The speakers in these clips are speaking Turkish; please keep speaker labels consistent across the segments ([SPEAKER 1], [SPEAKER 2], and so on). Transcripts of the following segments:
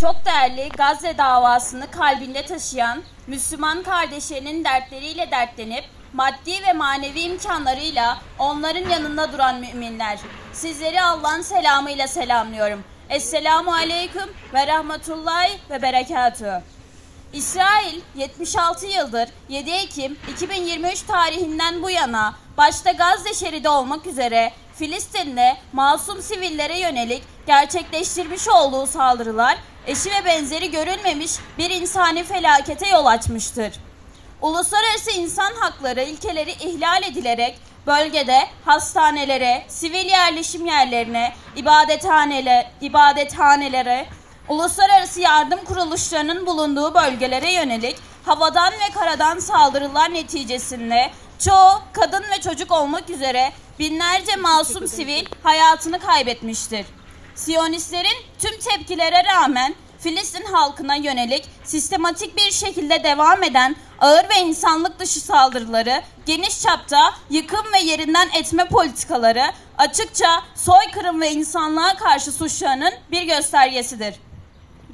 [SPEAKER 1] Çok değerli Gazze davasını kalbinde taşıyan Müslüman kardeşlerinin dertleriyle dertlenip maddi ve manevi imkanlarıyla onların yanında duran müminler. Sizleri Allah'ın selamıyla selamlıyorum. Esselamu aleyküm ve rahmetullahi ve berekatuhu. İsrail 76 yıldır 7 Ekim 2023 tarihinden bu yana başta Gazze şeridi olmak üzere Filistin'de masum sivillere yönelik gerçekleştirmiş olduğu saldırılar eşi ve benzeri görülmemiş bir insani felakete yol açmıştır. Uluslararası insan hakları ilkeleri ihlal edilerek bölgede hastanelere, sivil yerleşim yerlerine, ibadethanelere, uluslararası yardım kuruluşlarının bulunduğu bölgelere yönelik havadan ve karadan saldırılar neticesinde çoğu kadın ve çocuk olmak üzere binlerce masum sivil hayatını kaybetmiştir. Siyonistlerin tüm tepkilere rağmen Filistin halkına yönelik sistematik bir şekilde devam eden ağır ve insanlık dışı saldırıları, geniş çapta yıkım ve yerinden etme politikaları açıkça soykırım ve insanlığa karşı suçlarının bir göstergesidir.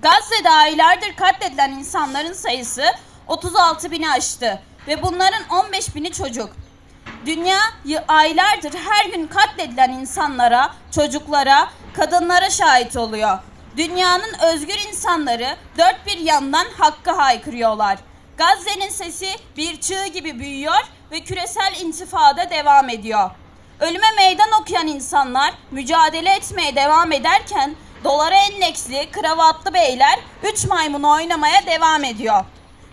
[SPEAKER 1] Gazze'de aylardır katledilen insanların sayısı 36 bini aştı ve bunların 15 bini çocuk. Dünya aylardır her gün katledilen insanlara, çocuklara, kadınlara şahit oluyor. Dünyanın özgür insanları dört bir yandan hakkı haykırıyorlar. Gazze'nin sesi bir çığ gibi büyüyor ve küresel intifada devam ediyor. Ölüme meydan okuyan insanlar mücadele etmeye devam ederken dolara endeksli, kravatlı beyler 3 maymunu oynamaya devam ediyor.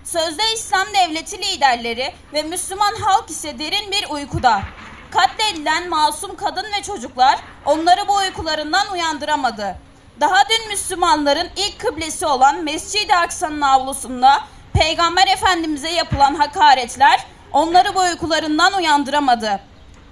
[SPEAKER 1] Sözde İslam devleti liderleri ve Müslüman halk ise derin bir uykuda. Katledilen masum kadın ve çocuklar onları bu uykularından uyandıramadı. Daha dün Müslümanların ilk kıblesi olan Mescid-i Aksa'nın avlusunda Peygamber Efendimiz'e yapılan hakaretler onları bu uykularından uyandıramadı.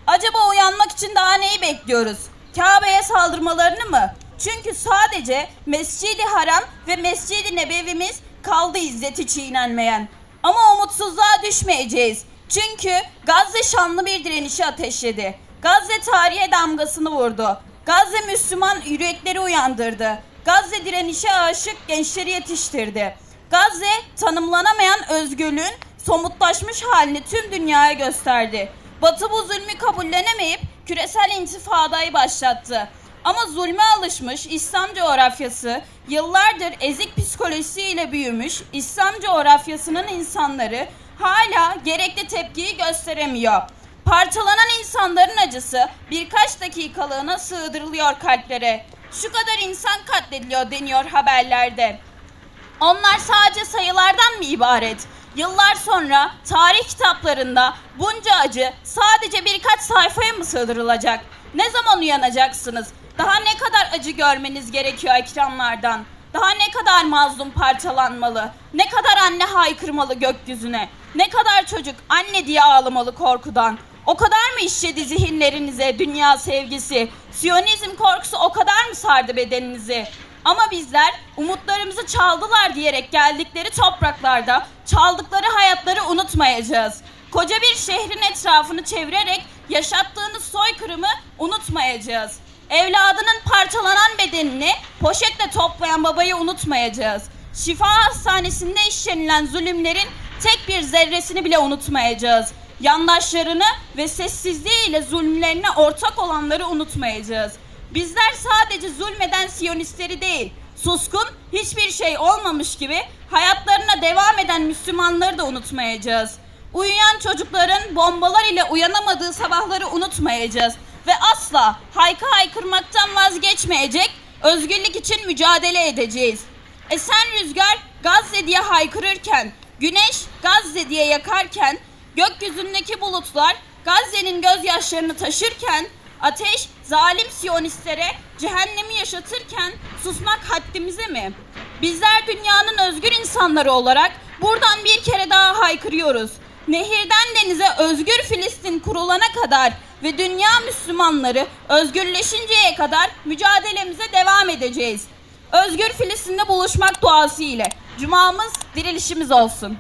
[SPEAKER 1] Acaba uyanmak için daha neyi bekliyoruz? Kabe'ye saldırmalarını mı? Çünkü sadece Mescid-i Haram ve Mescid-i Nebevimiz kaldı izzeti çiğnenmeyen. Ama umutsuzluğa düşmeyeceğiz. Çünkü Gazze şanlı bir direnişi ateşledi. Gazze tarihe damgasını vurdu. Gazze Müslüman yürekleri uyandırdı. Gazze direnişe aşık gençleri yetiştirdi. Gazze tanımlanamayan özgürlüğün somutlaşmış halini tüm dünyaya gösterdi. Batı bu zulmü kabullenemeyip küresel intifadayı başlattı. Ama zulme alışmış İslam coğrafyası, yıllardır ezik psikolojisiyle büyümüş İslam coğrafyasının insanları hala gerekli tepkiyi gösteremiyor. Parçalanan insanların acısı birkaç dakikalığına sığdırılıyor kalplere. Şu kadar insan katlediliyor deniyor haberlerde. Onlar sadece sayılardan mı ibaret? Yıllar sonra tarih kitaplarında bunca acı sadece birkaç sayfaya mı sığdırılacak? Ne zaman uyanacaksınız? Daha ne kadar acı görmeniz gerekiyor ekranlardan? Daha ne kadar mazlum parçalanmalı? Ne kadar anne haykırmalı gökyüzüne? Ne kadar çocuk anne diye ağlamalı korkudan? O kadar mı işledi zihinlerinize dünya sevgisi? Siyonizm korkusu o kadar mı sardı bedeninizi? Ama bizler umutlarımızı çaldılar diyerek geldikleri topraklarda çaldıkları hayatları unutmayacağız. Koca bir şehrin etrafını çevirerek yaşattığınız soykırımı unutmayacağız. Evladının parçalanan bedenini poşetle toplayan babayı unutmayacağız. Şifa hastanesinde işlenilen zulümlerin tek bir zerresini bile unutmayacağız. Yandaşlarını ve sessizliğiyle zulümlerine ortak olanları unutmayacağız. Bizler sadece zulmeden Siyonistleri değil, suskun, hiçbir şey olmamış gibi hayatlarına devam eden Müslümanları da unutmayacağız. Uyuyan çocukların bombalar ile uyanamadığı sabahları unutmayacağız. Ve asla haykırmaktan vazgeçmeyecek, özgürlük için mücadele edeceğiz. Esen rüzgar Gazze diye haykırırken, güneş Gazze diye yakarken, gökyüzündeki bulutlar Gazze'nin gözyaşlarını taşırken, ateş zalim Siyonistlere cehennemi yaşatırken susmak haddimize mi? Bizler dünyanın özgür insanları olarak buradan bir kere daha haykırıyoruz. Nehirden denize özgür Filistin kurulana kadar ve dünya Müslümanları özgürleşinceye kadar mücadelemize devam edeceğiz. Özgür Filistin'de buluşmak duası ile Cumamız, dirilişimiz olsun.